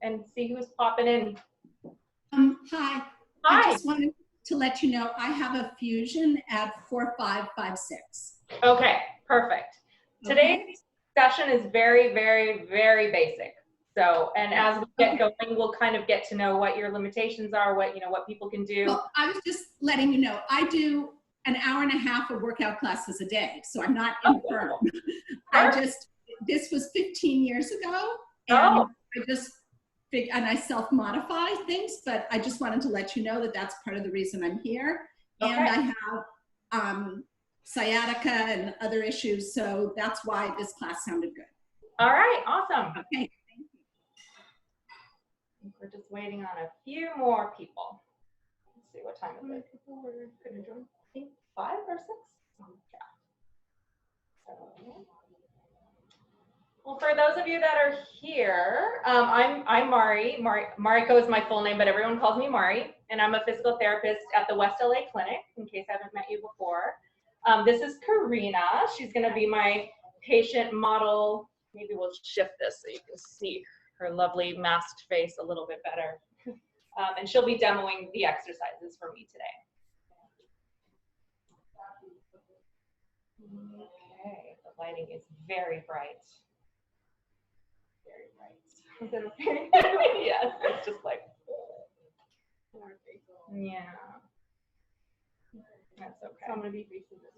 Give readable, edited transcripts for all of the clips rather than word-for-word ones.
and see who's popping in. Hi. Hi. I just wanted to let you know I have a fusion at 4556. Okay, perfect. Today's session is very, very, very basic. So, and as we get going, we'll kind of get to know what your limitations are, what people can do. Well, I was just letting you know, I do an hour and a half of workout classes a day, so I'm not infirm. This was 15 years ago, and I self-modify things, but I just wanted to let you know that that's part of the reason I'm here. Okay. And I have sciatica and other issues, so that's why this class sounded good. All right, awesome. Okay, thank you. We're just waiting on a few more people. Let's see, what time is it? People were going to join. I think 5 or 6? Yeah. So, well, for those of you that are here, I'm Mari. Mariko is my full name, but everyone calls me Mari, and I'm a physical therapist at the West LA Clinic, in case I haven't met you before. This is Karina. She's going to be my patient model. Maybe we'll shift this so you can see her lovely masked face a little bit better. And she'll be demoing the exercises for me today. Okay, the lighting is very bright. Very bright. Yes, it's just like, yeah. That's okay. So I'm going to be facing this.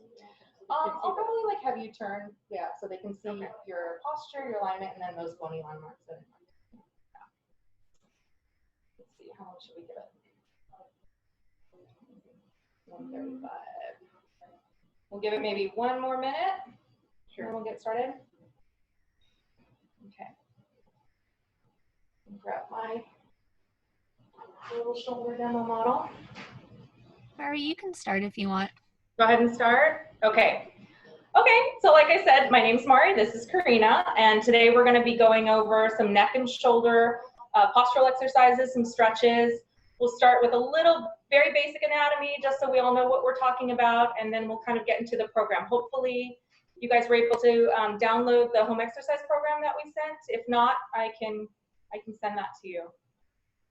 I'll probably like have you turn, yeah, so they can see your posture, your alignment, and then those bony landmarks. Yeah. Let's see, how much should we give it? 135. We'll give it maybe 1 more minute. Sure. And then we'll get started. Okay. Grab my little shoulder demo model. Mari, you can start if you want. Go ahead and start. Okay. Okay, so like I said, my name's Mari, this is Karina, and today we're going to be going over some neck and shoulder postural exercises, some stretches. We'll start with a little, very basic anatomy, just so we all know what we're talking about, and then we'll kind of get into the program. Hopefully, you guys were able to download the home exercise program that we sent. If not, I can send that to you.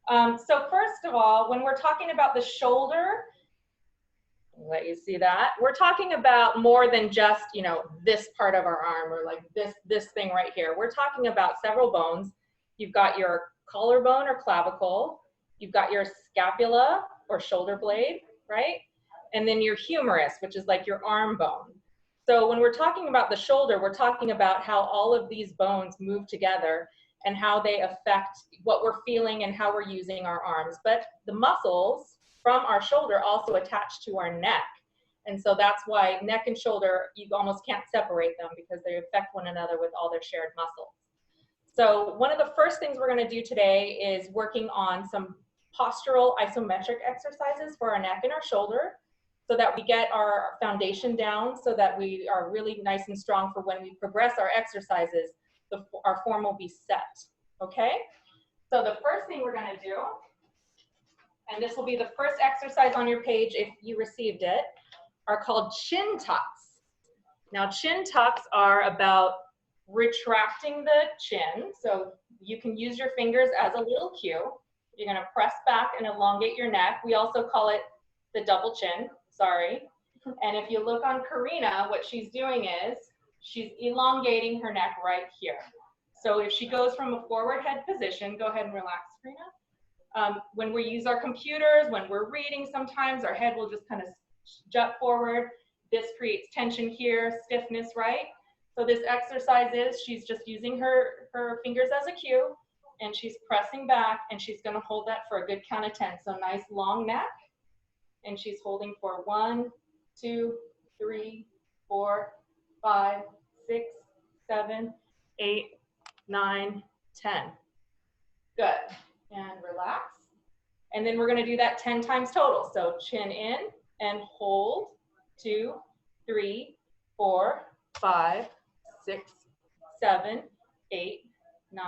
So first of all, when we're talking about the shoulder, I'll let you see that. We're talking about more than just, this part of our arm or like this thing right here. We're talking about several bones. You've got your collarbone or clavicle. You've got your scapula or shoulder blade, right? And then your humerus, which is like your arm bone. So when we're talking about the shoulder, we're talking about how all of these bones move together and how they affect what we're feeling and how we're using our arms. But the muscles from our shoulder also attach to our neck. And so that's why neck and shoulder, you almost can't separate them because they affect one another with all their shared muscles. So one of the first things we're going to do today is working on some postural isometric exercises for our neck and our shoulder so that we get our foundation down so that we are really nice and strong for when we progress our exercises, our form will be set, okay? So the first thing we're going to do, and this will be the first exercise on your page if you received it, are called chin tucks. Now chin tucks are about retracting the chin, so you can use your fingers as a little cue. You're going to press back and elongate your neck. We also call it the double chin, sorry. And if you look on Karina, what she's doing is she's elongating her neck right here. So if she goes from a forward head position, go ahead and relax, Karina. When we use our computers, when we're reading sometimes, our head will just kind of jut forward. This creates tension here, stiffness, right? So this exercise is she's just using her fingers as a cue, and she's pressing back, and she's going to hold that for a good count of 10. So nice long neck, and she's holding for 1, 2, 3, 4, 5, 6, 7, 8, 9, 10. Good. And relax. And then we're going to do that 10 times total. So chin in and hold. 2, 3, 4, 5, 6, 7, 8, 9,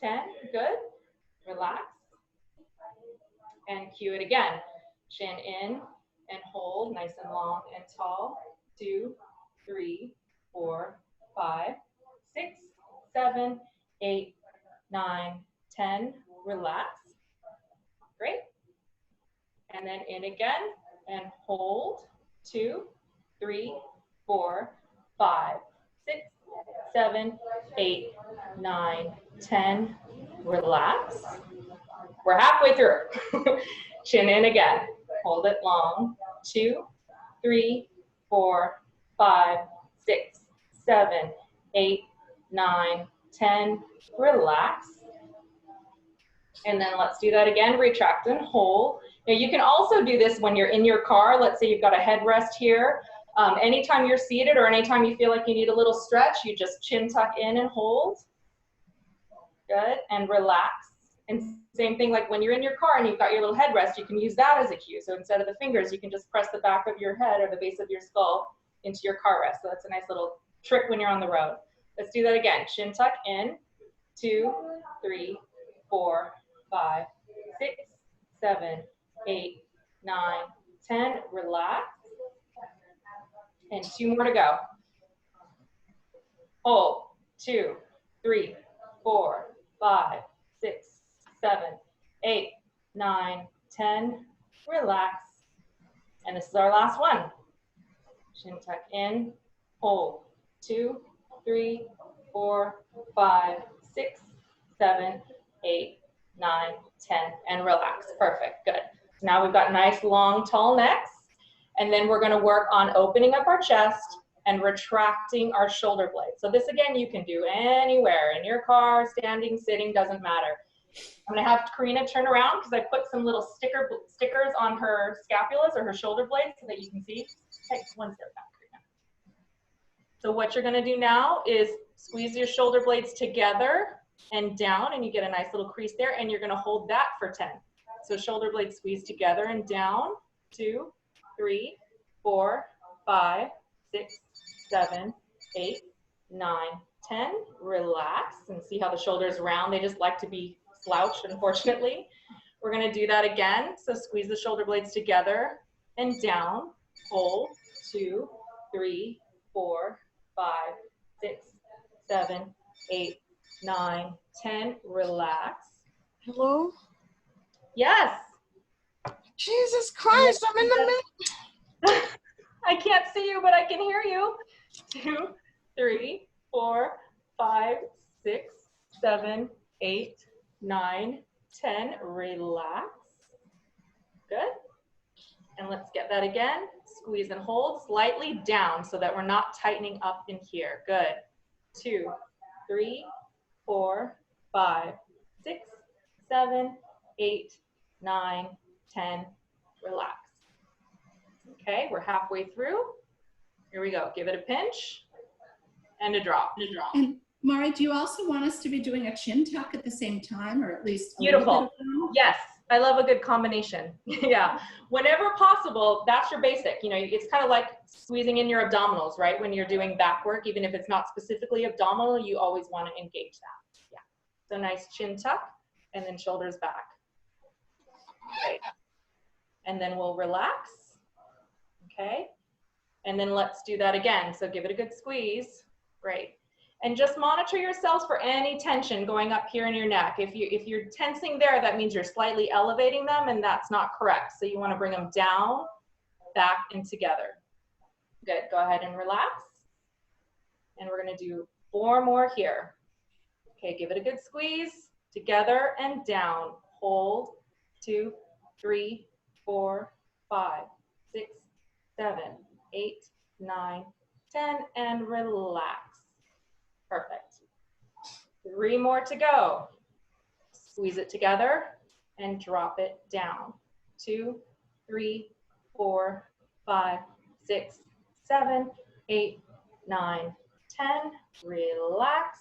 10. Good. Relax. And cue it again. Chin in and hold, nice and long and tall. 2, 3, 4, 5, 6, 7, 8, 9, 10, relax. Great. And then in again and hold. 2, 3, 4, 5, 6, 7, 8, 9, 10. Relax. We're halfway through. Chin in again. Hold it long. 2, 3, 4, 5, 6, 7, 8, 9, 10. Relax. And then let's do that again. Retract and hold. Now you can also do this when you're in your car. Let's say you've got a headrest here. Anytime you're seated or anytime you feel like you need a little stretch, you just chin tuck in and hold. Good, and relax. And same thing like when you're in your car and you've got your little headrest, you can use that as a cue. So instead of the fingers, you can just press the back of your head or the base of your skull into your car rest. So that's a nice little trick when you're on the road. Let's do that again. Chin tuck in. 2, 3, 4, 5, 6, 7, 8, 9, 10. Relax. And 2 more to go. Hold. 2, 3, 4, 5, 6, 7, 8, 9, 10. Relax. And this is our last one. Chin tuck in. Hold. 2, 3, 4, 5, 6, 7, 8, 9, 10. And relax. Perfect. Good. So now we've got nice, long, tall necks. And then we're going to work on opening up our chest and retracting our shoulder blades. So this, again, you can do anywhere, in your car, standing, sitting, doesn't matter. I'm going to have Karina turn around because I put some little stickers on her scapulas or her shoulder blades so that you can see. Take one step back, Karina. So what you're going to do now is squeeze your shoulder blades together and down, and you get a nice little crease there, and you're going to hold that for 10. So shoulder blades squeeze together and down. 2, 3, 4, 5, 6, 7, 8, 9, 10. Relax and see how the shoulders round. They just like to be slouched, unfortunately. We're going to do that again. So squeeze the shoulder blades together and down. Hold. 2, 3, 4, 5, 6, 7, 8, 9, 10. Relax. Hello? Yes. Jesus Christ, I'm in the middle. I can't see you, but I can hear you. 2, 3, 4, 5, 6, 7, 8, 9, 10. Relax. Good. And let's get that again. Squeeze and hold slightly down so that we're not tightening up in here. Good. 2, 3, 4, 5, 6, 7, 8, 9, 10. Relax. Okay, we're halfway through. Here we go. Give it a pinch and a drop. And Mari, do you also want us to be doing a chin tuck at the same time, or at least a Beautiful. little bit of them? Yes, I love a good combination. Yeah, whenever possible, that's your basic. You know, it's kind of like squeezing in your abdominals, right? When you're doing back work, even if it's not specifically abdominal, you always want to engage that. Yeah. So nice chin tuck and then shoulders back. Great. And then we'll relax. Okay. And then let's do that again. So give it a good squeeze. Great. And just monitor yourselves for any tension going up here in your neck. If you're tensing there, that means you're slightly elevating them, and that's not correct. So you want to bring them down, back, and together. Good. Go ahead and relax. And we're going to do 4 more here. Okay, give it a good squeeze. Together and down. Hold. 2, 3, 4, 5, 6, 7, 8, 9, 10, and relax. Perfect. 3 more to go. Squeeze it together and drop it down. 2, 3, 4, 5, 6, 7, 8, 9, 10. Relax.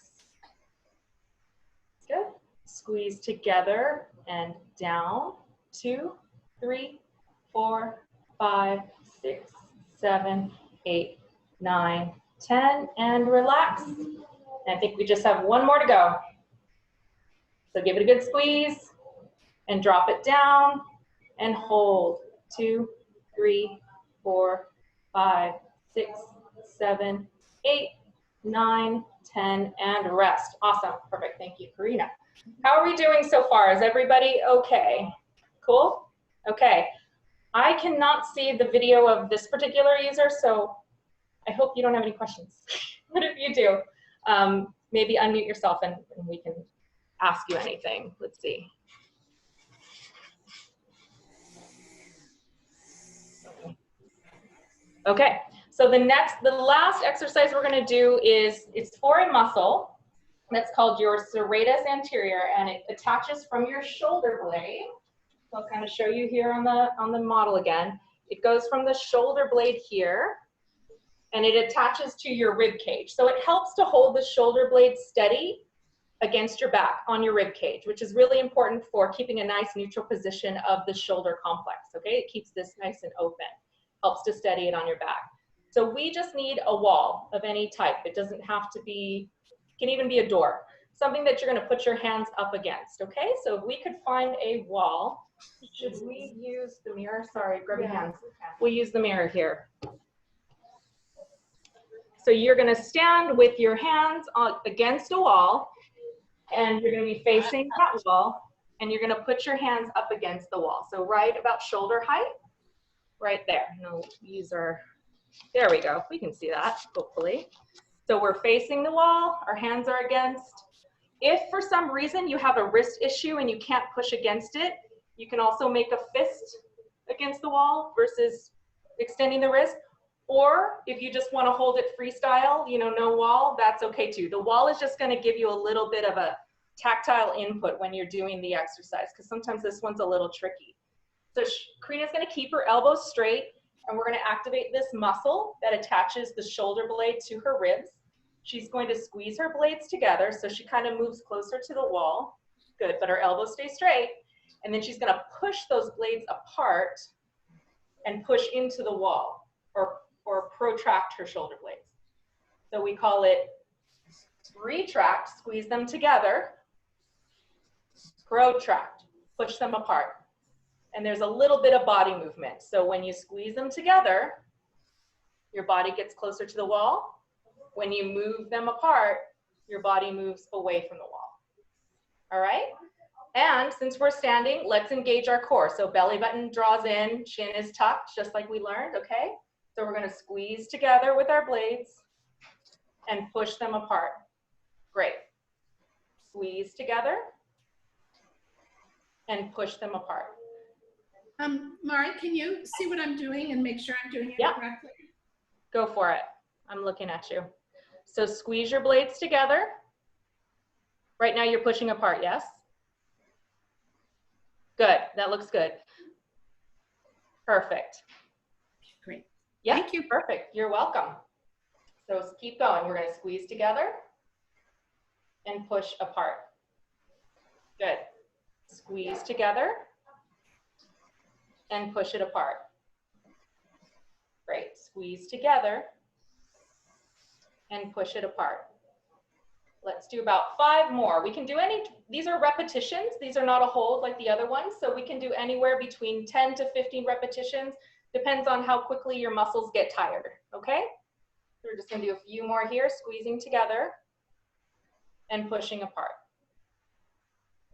Good. Squeeze together and down. 2, 3, 4, 5, 6, 7, 8, 9, 10, and relax. And I think we just have 1 more to go. So give it a good squeeze and drop it down and hold. 2, 3, 4, 5, 6, 7, 8, 9, 10, and rest. Awesome. Perfect. Thank you, Karina. How are we doing so far? Is everybody okay? Cool? Okay. I cannot see the video of this particular user, so I hope you don't have any questions. But if you do, maybe unmute yourself and we can ask you anything. Let's see. Okay, so the last exercise we're gonna do is, it's for a muscle that's called your serratus anterior, and it attaches from your shoulder blade. So I'll kind of show you here on the model again. It goes from the shoulder blade here, and it attaches to your rib cage. So it helps to hold the shoulder blade steady against your back on your rib cage, which is really important for keeping a nice neutral position of the shoulder complex, okay? It keeps this nice and open, helps to steady it on your back. So we just need a wall of any type. It doesn't have to be, it can even be a door, something that you're gonna put your hands up against, okay? So if we could find a wall, should we use the mirror? Sorry, grab your hands. We'll use the mirror here. So you're gonna stand with your hands against a wall, and you're gonna be facing that wall, and you're gonna put your hands up against the wall. So right about shoulder height, right there. And we'll use there we go. We can see that, hopefully. So we're facing the wall, our hands are against. If for some reason you have a wrist issue and you can't push against it, you can also make a fist against the wall versus extending the wrist. Or if you just want to hold it freestyle, you know, no wall, that's okay too. The wall is just going to give you a little bit of a tactile input when you're doing the exercise, because sometimes this one's a little tricky. So Karina's going to keep her elbows straight, and we're going to activate this muscle that attaches the shoulder blade to her ribs. She's going to squeeze her blades together so she kind of moves closer to the wall. Good, but her elbows stay straight. And then she's going to push those blades apart and push into the wall, or protract her shoulder blades. So we call it retract, squeeze them together, protract, push them apart. And there's a little bit of body movement. So when you squeeze them together, your body gets closer to the wall. When you move them apart, your body moves away from the wall. All right? And since we're standing, let's engage our core. So belly button draws in, chin is tucked, just like we learned, okay? So we're gonna squeeze together with our blades and push them apart. Great. Squeeze together and push them apart. Mari, can you see what I'm doing and make sure I'm doing it correctly? Go for it. I'm looking at you. So squeeze your blades together. Right now you're pushing apart, yes? Good, that looks good. Perfect. Great. Yeah, thank you. Perfect, you're welcome. So keep going. We're gonna squeeze together and push apart. Good. Squeeze together and push it apart. Great, squeeze together and push it apart. Let's do about 5 more. We can do these are repetitions. These are not a hold like the other ones. So we can do anywhere between 10 to 15 repetitions. Depends on how quickly your muscles get tired, okay? So we're just gonna do a few more here, squeezing together and pushing apart.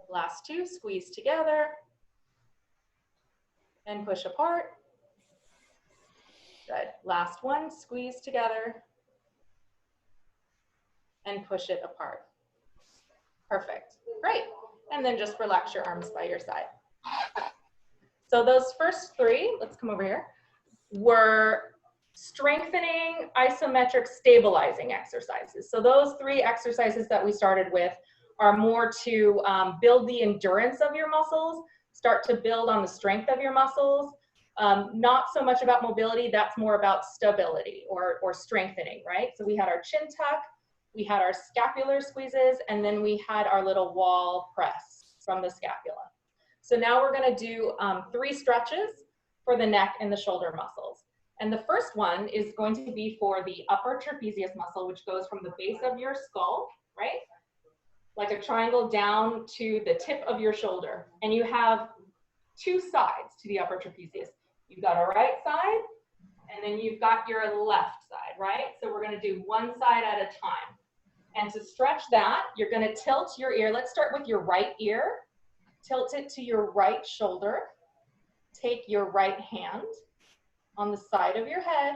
Last 2, squeeze together and push apart. Good, last 1, squeeze together and push it apart. Perfect, great. And then just relax your arms by your side. So those first 3, let's come over here, were strengthening, isometric, stabilizing exercises. So those 3 exercises that we started with are more to build the endurance of your muscles, start to build on the strength of your muscles. Not so much about mobility, that's more about stability or strengthening, right? So we had our chin tuck, we had our scapular squeezes, and then we had our little wall press from the scapula. So now we're gonna do 3 stretches for the neck and the shoulder muscles. And the first one is going to be for the upper trapezius muscle, which goes from the base of your skull, right? Like a triangle down to the tip of your shoulder. And you have 2 sides to the upper trapezius. You've got a right side, and then you've got your left side, right? So we're gonna do one side at a time. And to stretch that, you're going to tilt your ear. Let's start with your right ear. Tilt it to your right shoulder. Take your right hand on the side of your head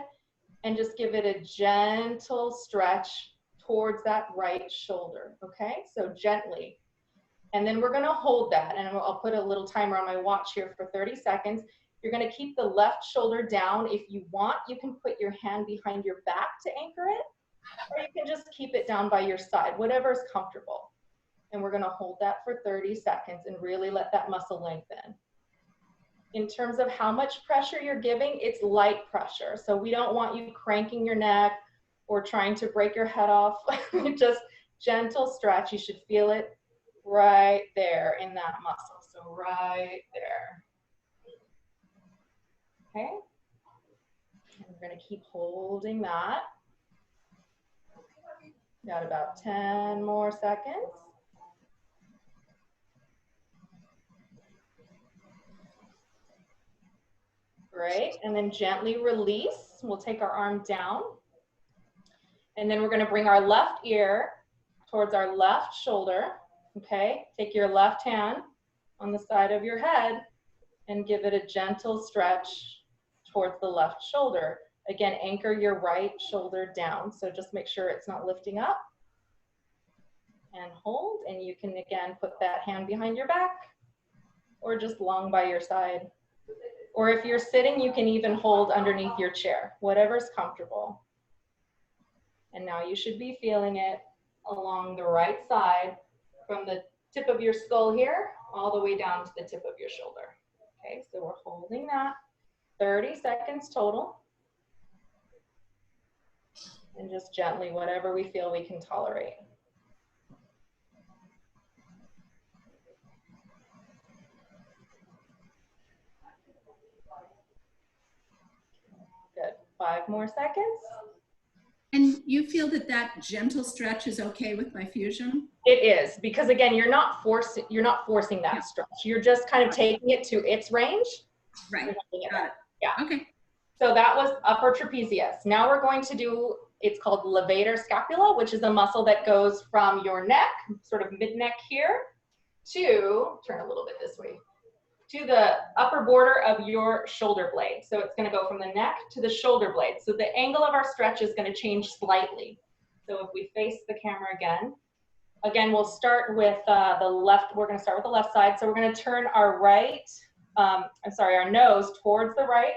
and just give it a gentle stretch towards that right shoulder, okay? So gently. And then we're gonna hold that, and I'll put a little timer on my watch here for 30 seconds. You're gonna keep the left shoulder down. If you want, you can put your hand behind your back to anchor it, or you can just keep it down by your side, whatever is comfortable. And we're gonna hold that for 30 seconds and really let that muscle lengthen. In terms of how much pressure you're giving, it's light pressure. So we don't want you cranking your neck or trying to break your head off. Just gentle stretch. You should feel it right there in that muscle. So right there. Okay. And we're going to keep holding that. Got about 10 more seconds. Great, and then gently release. We'll take our arm down. And then we're gonna bring our left ear towards our left shoulder, okay? Take your left hand on the side of your head and give it a gentle stretch towards the left shoulder. Again, anchor your right shoulder down. So just make sure it's not lifting up. And hold, and you can again put that hand behind your back or just long by your side. Or if you're sitting, you can even hold underneath your chair, whatever's comfortable. And now you should be feeling it along the right side from the tip of your skull here, all the way down to the tip of your shoulder. Okay, so we're holding that, 30 seconds total. And just gently, whatever we feel we can tolerate. Good, 5 more seconds. And you feel that that gentle stretch is okay with my fusion? It is, because again, you're not forcing that stretch. You're just kind of taking it to its range. Right, got it. Yeah. Okay. So that was upper trapezius. Now we're going to do, it's called levator scapula, which is a muscle that goes from your neck, sort of mid-neck here, to, turn a little bit this way, to the upper border of your shoulder blade. So it's gonna go from the neck to the shoulder blade. So the angle of our stretch is gonna change slightly. So if we face the camera again, we'll start with the left, we're gonna start with the left side. So we're gonna turn our our nose towards the right,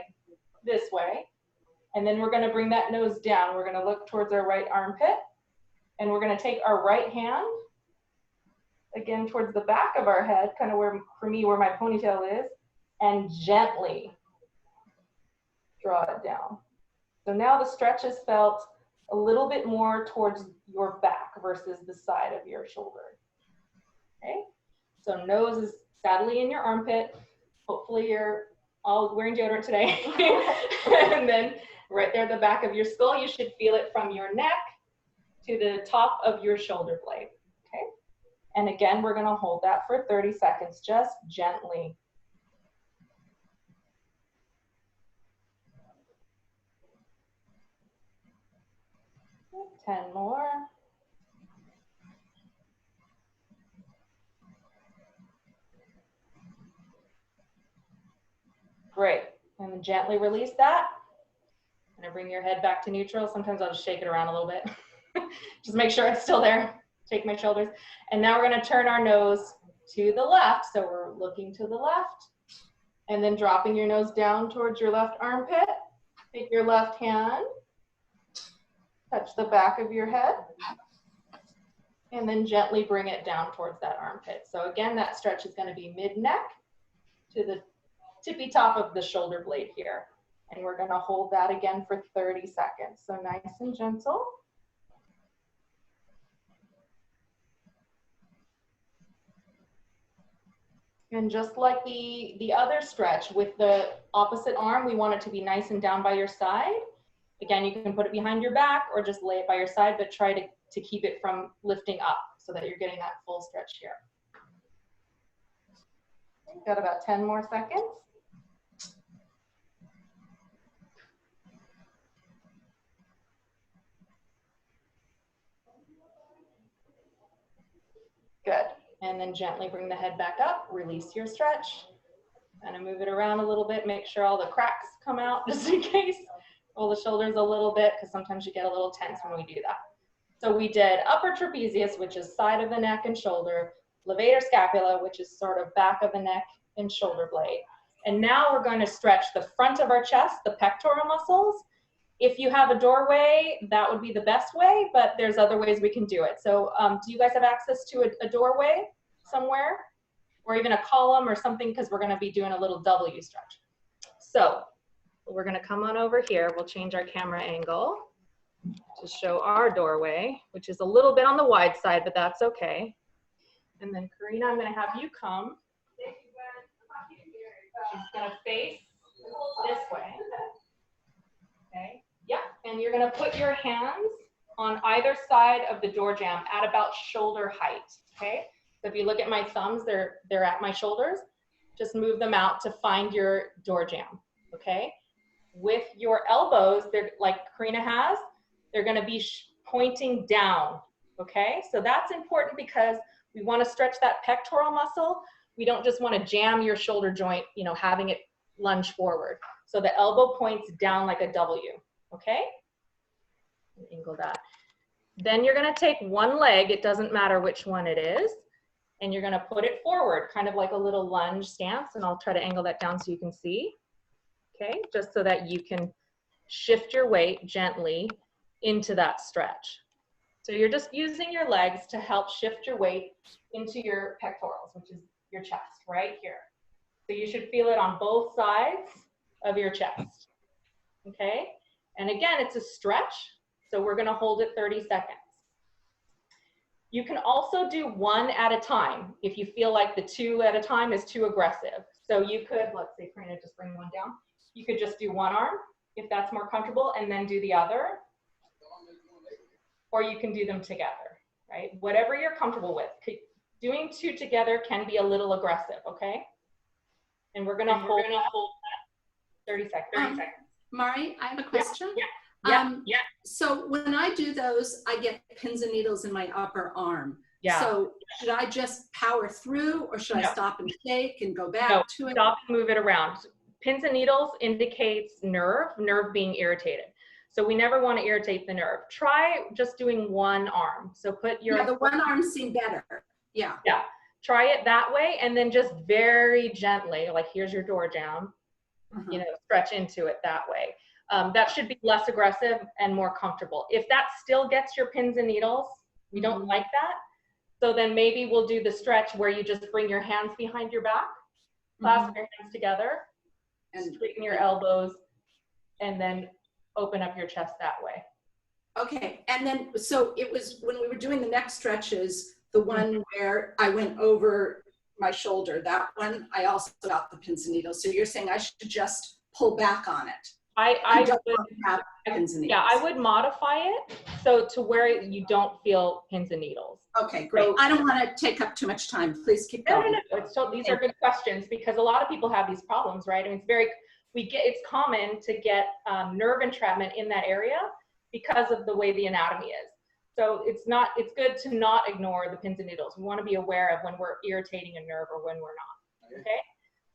this way. And then we're gonna bring that nose down. We're gonna look towards our right armpit. And we're gonna take our right hand, again towards the back of our head, kind of where, for me, where my ponytail is, and gently draw it down. So now the stretch is felt a little bit more towards your back versus the side of your shoulder. Okay, so nose is sadly in your armpit. Hopefully you're all wearing deodorant today. And then right there at the back of your skull, you should feel it from your neck to the top of your shoulder blade. Okay. And again, we're gonna hold that for 30 seconds, just gently. Okay, 10 more. Great, and then gently release that. I'm gonna bring your head back to neutral. Sometimes I'll just shake it around a little bit. Just make sure it's still there. Take my shoulders. And now we're gonna turn our nose to the left. So we're looking to the left and then dropping your nose down towards your left armpit. Take your left hand, touch the back of your head, and then gently bring it down towards that armpit. So again, that stretch is gonna be mid-neck to the tippy top of the shoulder blade here. And we're gonna hold that again for 30 seconds. So nice and gentle. And just like the other stretch with the opposite arm, we want it to be nice and down by your side. Again, you can put it behind your back or just lay it by your side, but try to keep it from lifting up so that you're getting that full stretch here. Okay, got about 10 more seconds. Good. And then gently bring the head back up, release your stretch. Kind of move it around a little bit, make sure all the cracks come out just in case. Roll the shoulders a little bit because sometimes you get a little tense when we do that. So we did upper trapezius, which is side of the neck and shoulder, levator scapula, which is sort of back of the neck and shoulder blade. And now we're going to stretch the front of our chest, the pectoral muscles. If you have a doorway, that would be the best way, but there's other ways we can do it. So do you guys have access to a doorway somewhere? Or even a column or something, because we're going to be doing a little W stretch. So we're going to come on over here. We'll change our camera angle to show our doorway, which is a little bit on the wide side, but that's okay. And then Karina, I'm going to have you come. She's going to face this way. Okay. Yep. And you're going to put your hands on either side of the door jamb at about shoulder height. Okay. So if you look at my thumbs, they're at my shoulders. Just move them out to find your door jamb, okay? With your elbows, they're like Karina has, they're gonna be pointing down, okay? So that's important because we wanna stretch that pectoral muscle. We don't just wanna jam your shoulder joint, you know, having it lunge forward. So the elbow points down like a W, okay? Angle that. Then you're gonna take one leg, it doesn't matter which one it is, and you're gonna put it forward, kind of like a little lunge stance, and I'll try to angle that down so you can see, okay? Just so that you can shift your weight gently into that stretch. So you're just using your legs to help shift your weight into your pectorals, which is your chest, right here. So you should feel it on both sides of your chest, okay? And again, it's a stretch, so we're gonna hold it 30 seconds. You can also do one at a time if you feel like the two at a time is too aggressive. So you could, let's say, Karina, just bring one down. You could just do one arm if that's more comfortable and then do the other. Or you can do them together, right? Whatever you're comfortable with. Doing two together can be a little aggressive, okay? And we're gonna hold that 30 seconds. Mari, I have a question. Yeah. So when I do those, I get pins and needles in my upper arm. Yeah. So should I just power through or should I stop and shake and go back to it? Stop and move it around. Pins and needles indicates nerve being irritated. So we never want to irritate the nerve. Try just doing one arm. So put your— the one arm seemed better. Yeah. Yeah. Try it that way and then just very gently, like here's your door jamb, you know, stretch into it that way. That should be less aggressive and more comfortable. If that still gets your pins and needles, we don't like that. So then maybe we'll do the stretch where you just bring your hands behind your back, clasp your hands together, and straighten your elbows, and then open up your chest that way. Okay, and then, so it was when we were doing the neck stretches, the one where I went over my shoulder, that one, I also got the pins and needles. So you're saying I should just pull back on it? I would modify it so to where you don't feel pins and needles. Okay, great. So, I don't want to take up too much time. Please keep going. No. These are good questions because a lot of people have these problems, right? I mean, it's common to get nerve entrapment in that area because of the way the anatomy is. So it's good to not ignore the pins and needles. We want to be aware of when we're irritating a nerve or when we're not, okay?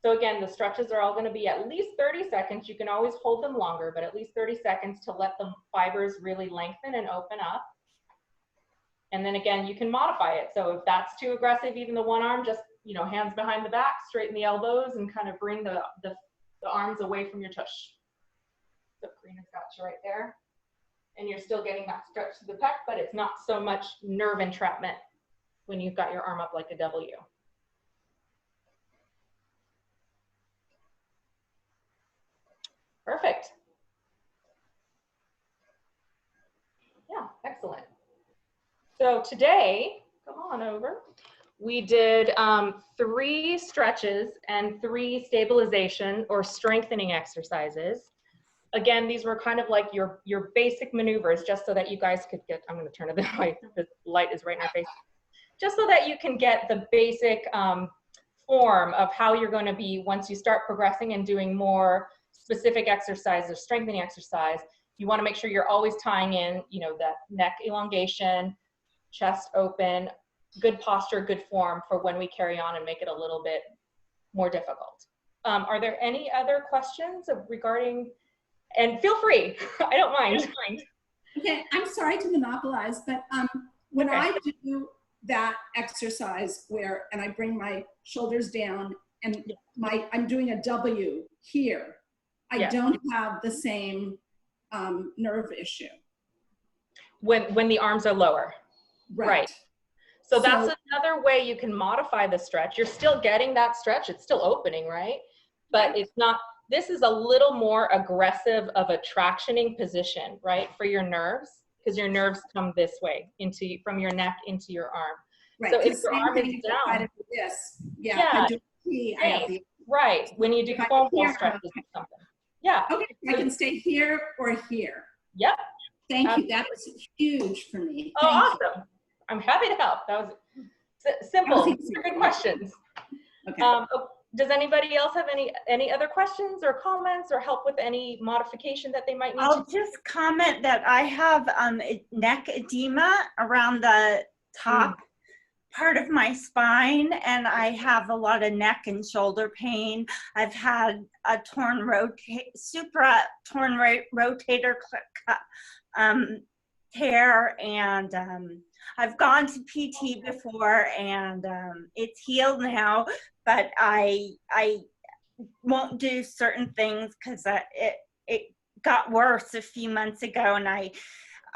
So again, the stretches are all going to be at least 30 seconds. You can always hold them longer, but at least 30 seconds to let the fibers really lengthen and open up. And then again, you can modify it. So if that's too aggressive, even the one arm, just, you know, hands behind the back, straighten the elbows and kind of bring the arms away from your tush. So Karina's got you right there. And you're still getting that stretch to the pec, but it's not so much nerve entrapment when you've got your arm up like a W. Perfect. Yeah, excellent. So today, come on over, we did 3 stretches and 3 stabilization or strengthening exercises. Again, these were kind of like your basic maneuvers, just so that you guys could get, I'm going to turn it this way, the light is right in our face, just so that you can get the basic form of how you're going to be once you start progressing and doing more specific exercises, strengthening exercise. You want to make sure you're always tying in, you know, that neck elongation, chest open, good posture, good form for when we carry on and make it a little bit more difficult. Are there any other questions regarding, and feel free, I don't mind. Okay, I'm sorry to monopolize, but when I do that exercise and I bring my shoulders down and I'm doing a W here, I don't have the same nerve issue. When the arms are lower. Right. So that's another way you can modify the stretch. You're still getting that stretch. It's still opening, right? But it's not, this is a little more aggressive of a tractioning position, right? For your nerves, because your nerves come this way from your neck into your arm. Right. So if your arm is down. Right. When you do foam ball stretches or something. Yeah. Okay. I can stay here or here. Yep. Thank you. That was huge for me. Oh, awesome. I'm happy to help. That was simple. Good questions. Okay. Does anybody else have any other questions or comments or help with any modification that they might need? I'll just comment that I have neck edema around the top part of my spine, and I have a lot of neck and shoulder pain. I've had a supra torn rotator tear, and I've gone to PT before, and it's healed now, but I won't do certain things because it got worse a few months ago, and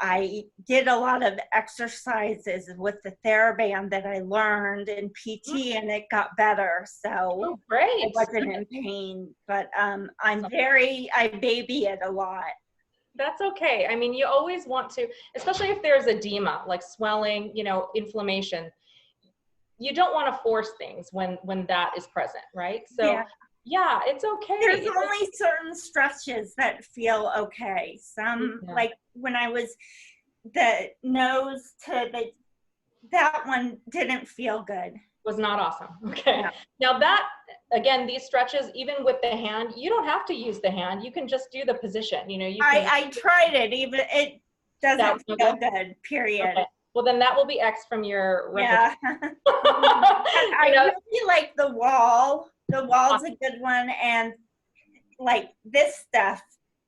I did a lot of exercises with the TheraBand that I learned in PT, and it got better. So great. I wasn't in pain, but I baby it a lot. That's okay. I mean, you always want to, especially if there's edema, like swelling, inflammation, you don't want to force things when that is present, right? So yeah, it's okay. There's only certain stretches that feel okay. Some, like when I was the nose to that one didn't feel good. Was not awesome. Okay. No. Now again, these stretches, even with the hand, you don't have to use the hand. You can just do the position. I tried it. Even it doesn't feel good. Period. Okay. Well, then that will be X from your repertoire. Yeah. I really like the wall. The wall's a good one, and like this stuff,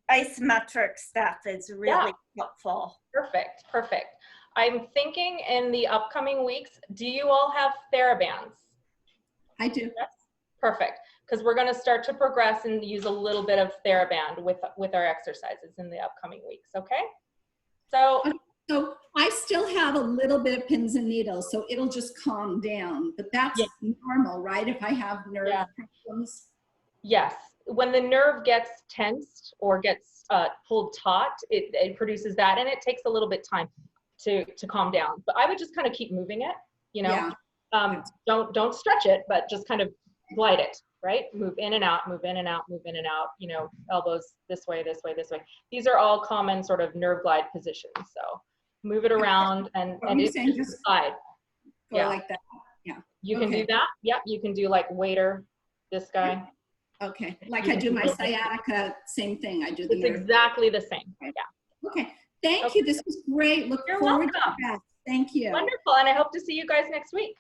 isometric stuff, is really helpful. Perfect. I'm thinking in the upcoming weeks, do you all have TheraBands? I do. Yes? Perfect. Because we're going to start to progress and use a little bit of TheraBand with our exercises in the upcoming weeks, okay? So I still have a little bit of pins and needles, so it'll just calm down. But that's normal, right? If I have nerve problems. Yes. When the nerve gets tensed or gets pulled taut, it produces that, and it takes a little bit time to calm down. But I would just kind of keep moving it, Don't stretch it, but just kind of glide it, right? Move in and out, move in and out, move in and out, elbows this way, this way, this way. These are all common sort of nerve glide positions. So move it around and it's just glide. Like that. Yeah. You can do that. Yep. You can do like waiter, this guy. Okay. Like I do my sciatica, same thing. I do the nerve. Exactly the same. Yeah. Okay. Thank you. This was great. Look forward to that. Thank you. Wonderful. And I hope to see you guys next week.